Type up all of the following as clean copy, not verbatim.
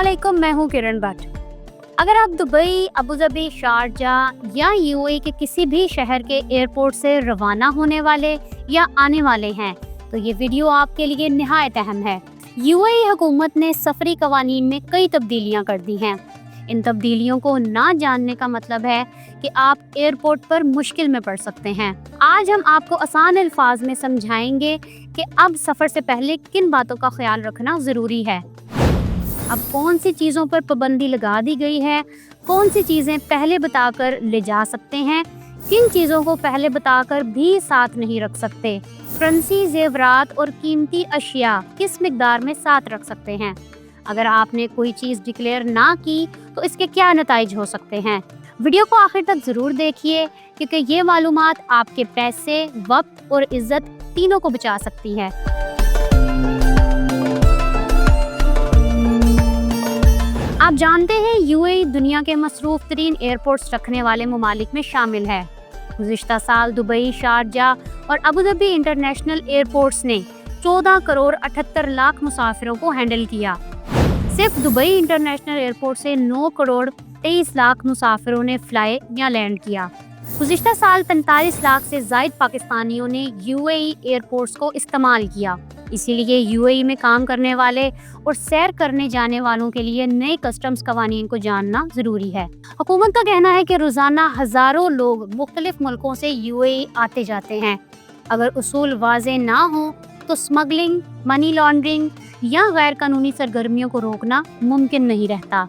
अस्सलामुअलैकुम, मैं हूँ किरण भट्ट। अगर आप दुबई, अबू धाबी, शारजाह या यूएई के किसी भी शहर के एयरपोर्ट से रवाना होने वाले या आने वाले हैं तो ये वीडियो आपके लिए निहायत अहम है। यूएई हुकूमत ने सफरी कवानीन में कई तब्दीलियां कर दी हैं। इन तब्दीलियों को ना जानने का मतलब है कि आप एयरपोर्ट पर मुश्किल में पड़ सकते हैं। आज हम आपको आसान अल्फाज में समझाएंगे कि अब सफ़र से पहले किन बातों का ख्याल रखना ज़रूरी है। अब कौन सी चीज़ों पर पाबंदी लगा दी गई है, कौन सी चीज़ें पहले बताकर ले जा सकते हैं, किन चीज़ों को पहले बताकर भी साथ नहीं रख सकते, करेंसी, जेवरात और कीमती अशिया किस मिकदार में साथ रख सकते हैं। अगर आपने कोई चीज़ डिक्लेयर ना की तो इसके क्या नताइज हो सकते हैं। वीडियो को आखिर तक ज़रूर देखिए क्योंकि ये मालूमात आपके पैसे, वक्त और इज्जत तीनों को बचा सकती है। आप जानते हैं यूएई दुनिया के मसरूफ़ तरीन एयरपोर्ट्स रखने वाले ममालिक में शामिल है। गुज़िश्ता साल दुबई, शारजाह और अबू धाबी इंटरनेशनल एयरपोर्ट्स ने 14 करोड़ 78 लाख मुसाफिरों को हैंडल किया। सिर्फ दुबई इंटरनेशनल एयरपोर्ट से 9 करोड़ 23 लाख मुसाफिरों ने फ्लाई या लैंड किया। गुज़िश्ता साल 45 लाख से ज़ायद पाकिस्तानियों ने यूएई एयरपोर्ट्स को इस्तेमाल किया। इसीलिए यूएई में काम करने वाले और सैर करने जाने वालों के लिए नए कस्टम्स कवानीन को जानना ज़रूरी है। हुकूमत का कहना है कि रोज़ाना हज़ारों लोग मुख्तलिफ मुल्कों से यूएई आते जाते हैं। अगर उसूल वाज़ेह ना हो तो स्मगलिंग, मनी लॉन्ड्रिंग या गैर कानूनी सरगर्मियों को रोकना मुमकिन नहीं रहता।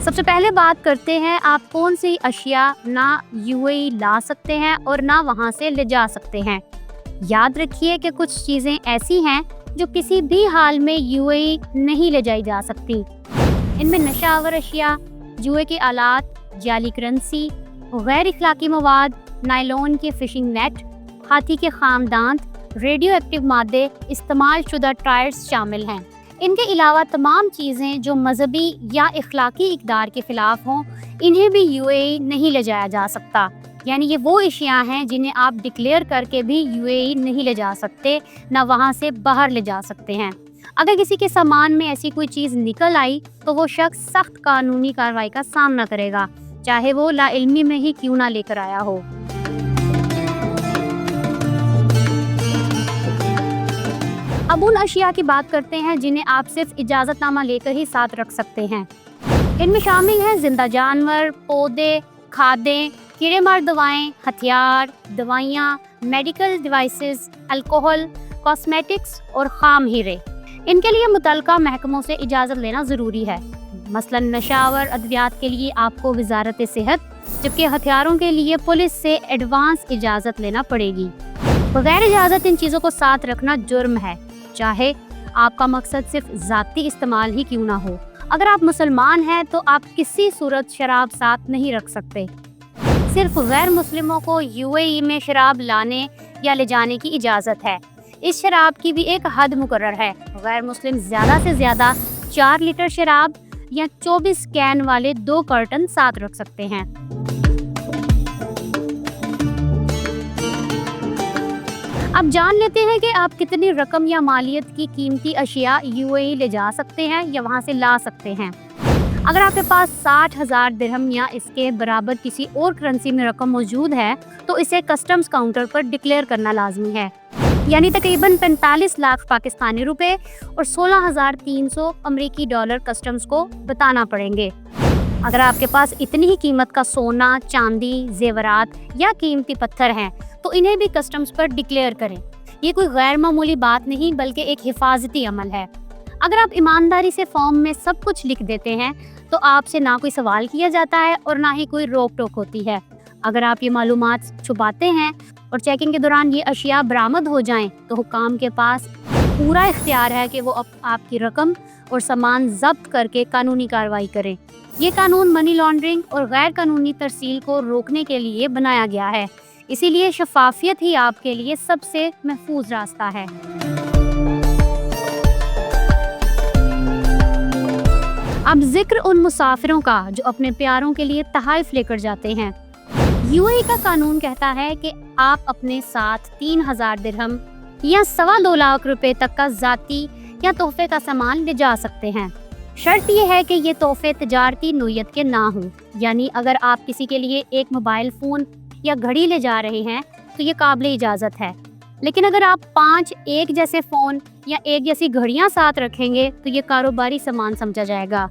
सबसे पहले बात करते हैं आप कौन सी अशिया ना यूएई ला सकते हैं और ना वहां से ले जा सकते हैं। याद रखिए कि कुछ चीज़ें ऐसी हैं जो किसी भी हाल में यूएई नहीं ले जाई जा सकती। इनमें नशावर अशिया, जुए के आलात, जाली करेंसी, गैर इखलाकी मवाद, नायलॉन के फिशिंग नेट, हाथी के खामदांत, रेडियो एक्टिव मादे, इस्तेमाल शुदा टायर्स शामिल हैं। इनके अलावा तमाम चीज़ें जो मजहबी या इखलाकी इक़दार के ख़िलाफ़ हों इन्हें भी यूएई नहीं ले जाया जा सकता। यानी ये वो अशिया हैं जिन्हें आप डिक्लेयर करके भी यूएई नहीं ले जा सकते, ना वहाँ से बाहर ले जा सकते हैं। अगर किसी के सामान में ऐसी कोई चीज़ निकल आई तो वो शख्स सख्त कानूनी कार्रवाई का सामना करेगा, चाहे वो लाइल्मी में ही क्यों ना लेकर आया हो। अब उन अशिया की बात करते हैं जिन्हें आप सिर्फ इजाज़तनामा लेकर ही साथ रख सकते हैं। इनमें शामिल हैं जिंदा जानवर, पौधे, खादें, कीड़े मार दवाएं, हथियार, दवाइयाँ, मेडिकल डिवाइसेस, अल्कोहल, कॉस्मेटिक्स और खाम हीरे। इनके लिए मुतल्लिका महकमों से इजाज़त लेना ज़रूरी है। मसलन नशावर अद्वियात के लिए आपको वजारत सेहत, जबकि हथियारों के लिए पुलिस से एडवांस इजाज़त लेना पड़ेगी। बगैर इजाज़त इन चीज़ों को साथ रखना जुर्म है, चाहे आपका मकसद सिर्फ ज़ाती इस्तेमाल ही क्यों ना हो। अगर आप मुसलमान हैं तो आप किसी सूरत शराब साथ नहीं रख सकते। सिर्फ गैर मुस्लिमों को यूएई में शराब लाने या ले जाने की इजाज़त है। इस शराब की भी एक हद मुकर्रर है। गैर मुस्लिम ज़्यादा से ज़्यादा 4 लीटर शराब या 24 कैन वाले 2 कार्टन साथ रख सकते हैं। अब जान लेते हैं कि आप कितनी रकम या मालियत की कीमती अशिया यूएई ले जा सकते हैं या वहां से ला सकते हैं। अगर आपके पास 60,000 दिरहम या इसके बराबर किसी और करेंसी में रकम मौजूद है तो इसे कस्टम्स काउंटर पर डिक्लेयर करना लाजमी है। यानी तकरीबन 45 लाख पाकिस्तानी रुपए और 16,300 अमेरिकी डॉलर कस्टम्स को बताना पड़ेंगे। अगर आपके पास इतनी ही कीमत का सोना, चांदी, जेवरात या कीमती पत्थर हैं तो इन्हें भी कस्टम्स पर डिक्लेयर करें। ये कोई गैर मामूली बात नहीं बल्कि एक हिफाजती अमल है। अगर आप ईमानदारी से फॉर्म में सब कुछ लिख देते हैं तो आपसे ना कोई सवाल किया जाता है और ना ही कोई रोक टोक होती है। अगर आप ये मालूमात छुपाते हैं और चेकिंग के दौरान ये अशिया बरामद हो जाएं तो हुकाम के पास पूरा इख्तियार है कि वो आपकी रकम और सामान जब्त करके कानूनी कार्रवाई करें। ये कानून मनी लॉन्ड्रिंग और गैर कानूनी तरसील को रोकने के लिए बनाया गया है। इसीलिए शफाफियत ही आपके लिए सबसे महफूज रास्ता है। अब जिक्र उन मुसाफिरों का जो अपने प्यारों के लिए तहाइफ लेकर जाते हैं। यूएई का कानून कहता है कि आप अपने साथ 3,000 दिरहम या 2.25 लाख रुपए तक का ज़ाती या तोहफे का सामान ले जा सकते हैं। शर्त यह है कि ये तोहफे तजारती नोयत के ना हों, यानी अगर आप किसी के लिए एक मोबाइल फ़ोन या घड़ी ले जा रहे हैं तो ये काबिल इजाज़त है। लेकिन अगर आप 5 एक जैसे फ़ोन या एक जैसी घड़ियां साथ रखेंगे तो ये कारोबारी सामान समझा जाएगा।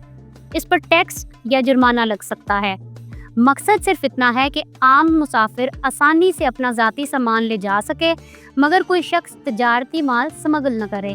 इस पर टैक्स या जुर्माना लग सकता है। मकसद सिर्फ इतना है कि आम मुसाफिर आसानी से अपना ज़ाती सामान ले जा सके, मगर कोई शख्स तजारती माल स्मगल न करे।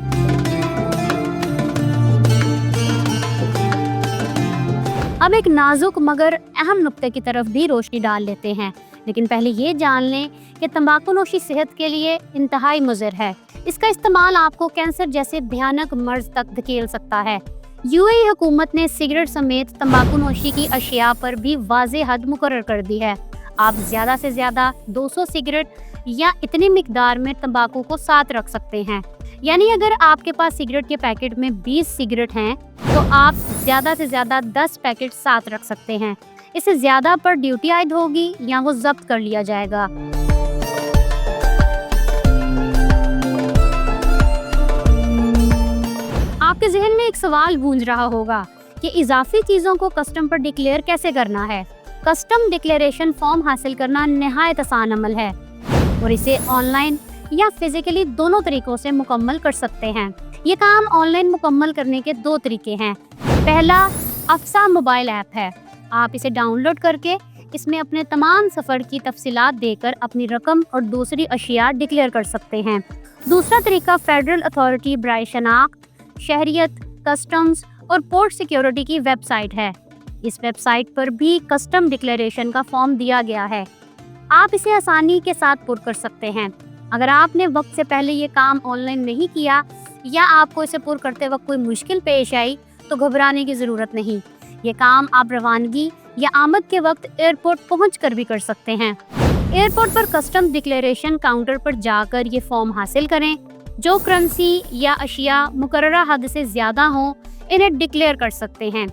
अब एक नाजुक मगर अहम नुक्ते की तरफ भी रोशनी डाल लेते हैं, लेकिन पहले ये जान लें कि तंबाकू नोशी सेहत के लिए इंतहाई मुज़र है। इसका इस्तेमाल आपको कैंसर जैसे भयानक मर्ज तक धकेल सकता है। यूएई हुकूमत ने सिगरेट समेत तंबाकू नोशी की अशिया पर भी वाज़ेह हद मुकर्रर कर दी है। आप ज़्यादा से ज़्यादा 200 सिगरेट या इतनी मिकदार में तंबाकू को साथ रख सकते हैं। यानी अगर आपके पास सिगरेट के पैकेट में 20 सिगरेट हैं तो आप ज़्यादा से ज़्यादा 10 पैकेट साथ रख सकते हैं। इससे ज़्यादा पर ड्यूटी आयद होगी या वो जब्त कर लिया जाएगा। आपके जहन में एक सवाल गूंज रहा होगा कि इजाफी चीज़ों को कस्टम पर डिक्लेयर कैसे करना है। कस्टम डिक्लेरेशन फॉर्म हासिल करना नहायत आसान अमल है और इसे ऑनलाइन या फिजिकली दोनों तरीकों से मुकम्मल कर सकते हैं। ये काम ऑनलाइन मुकम्मल करने के 2 तरीके हैं। पहला अफसा मोबाइल ऐप है। आप इसे डाउनलोड करके इसमें अपने तमाम सफ़र की तफसीलात देकर अपनी रकम और दूसरी अशिया डिक्लेयर कर सकते हैं। दूसरा तरीका फेडरल अथॉरिटी बराए शनाख्त, शहरियत, कस्टम्स और पोर्ट सिक्योरिटी की वेबसाइट है। इस वेबसाइट पर भी कस्टम डिक्लेरेशन का फॉर्म दिया गया है। आप इसे आसानी के साथ पुर कर सकते हैं। अगर आपने वक्त से पहले ये काम ऑनलाइन नहीं किया या आपको इसे पुर करते वक्त कोई मुश्किल पेश आई तो घबराने की ज़रूरत नहीं। ये काम आप रवानगी या आमद के वक्त एयरपोर्ट पहुँच कर भी कर सकते हैं। एयरपोर्ट पर कस्टम डिक्लेरेशन काउंटर पर जाकर ये फॉर्म हासिल करें। जो करेंसी या अशिया मुकर्ररा हद से ज़्यादा हों इन्हें डिक्लेयर कर सकते हैं।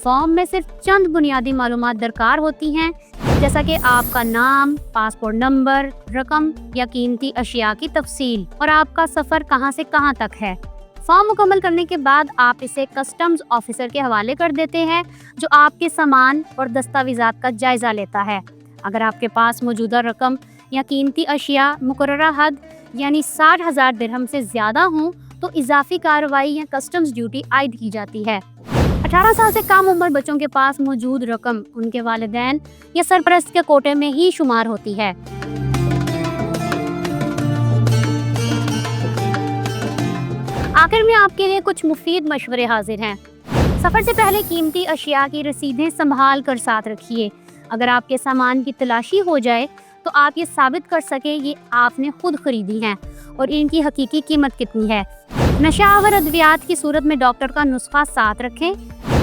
फॉर्म में सिर्फ चंद बुनियादी मालूमात दरकार होती हैं, जैसा कि आपका नाम, पासपोर्ट नंबर, रकम या कीमती अशिया की तफसील और आपका सफ़र कहां से कहां तक है। फॉर्म मुकम्मल करने के बाद आप इसे कस्टम्स ऑफिसर के हवाले कर देते हैं, जो आपके सामान और दस्तावेज़ात का जायज़ा लेता है। अगर आपके पास मौजूदा रकम या कीमती अशिया मुकर्ररा हद यानी 60,000 दिरहम से ज़्यादा हों तो इजाफी कार्रवाई या कस्टम्स ड्यूटी आयद की जाती है। 18 साल से कम उम्र बच्चों के पास मौजूद रकम उनके वालिदैन या सरपरस्त के कोटे में ही शुमार होती है। आखिर में आपके लिए कुछ मुफीद मशवरे हाजिर हैं। सफ़र से पहले कीमती अशिया की रसीदें संभाल कर साथ रखिए। अगर आपके सामान की तलाशी हो जाए तो आप ये साबित कर सके ये आपने खुद खरीदी हैं और इनकी हकीकी कीमत कितनी है। नशावर अद्वियात की सूरत में डॉक्टर का नुस्खा साथ रखें।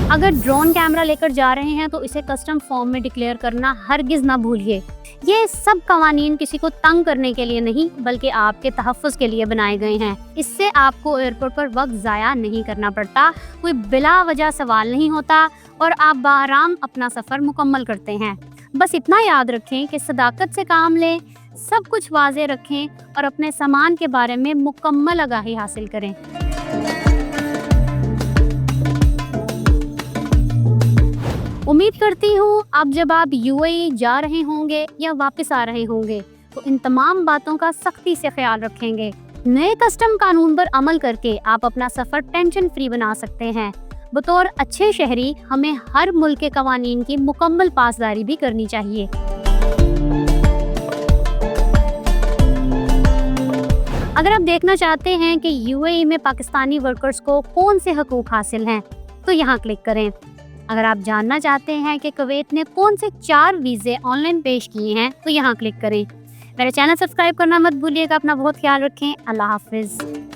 अगर ड्रोन कैमरा लेकर जा रहे हैं तो इसे कस्टम फॉर्म में डिक्लेयर करना हरगिज़ ना भूलिए। ये सब कवानीन किसी को तंग करने के लिए नहीं बल्कि आपके तहफ़्फ़ुज़ के लिए बनाए गए हैं। इससे आपको एयरपोर्ट पर वक्त ज़ाया नहीं करना पड़ता, कोई बिला वजह सवाल नहीं होता और आप बाराम अपना सफ़र मुकम्मल करते हैं। बस इतना याद रखें कि सदाकत से काम लें, सब कुछ वाज़े रखें और अपने सामान के बारे में मुकम्मल आगाही हासिल करें। उम्मीद करती हूँ अब जब आप यूएई जा रहे होंगे या वापस आ रहे होंगे तो इन तमाम बातों का सख्ती से ख्याल रखेंगे। नए कस्टम कानून पर अमल करके आप अपना सफ़र टेंशन फ्री बना सकते हैं। बतौर अच्छे शहरी हमें हर मुल्क के कवानीन की मुकम्मल पासदारी भी करनी चाहिए। अगर आप देखना चाहते हैं कि यूएई में पाकिस्तानी वर्कर्स को कौन से हकूक़ हासिल हैं तो यहाँ क्लिक करें। अगर आप जानना चाहते हैं कि कुवैत ने कौन से 4 वीज़े ऑनलाइन पेश किए हैं तो यहाँ क्लिक करें। मेरा चैनल सब्सक्राइब करना मत भूलिएगा। अपना बहुत ख्याल रखें। अल्लाह हाफिज़।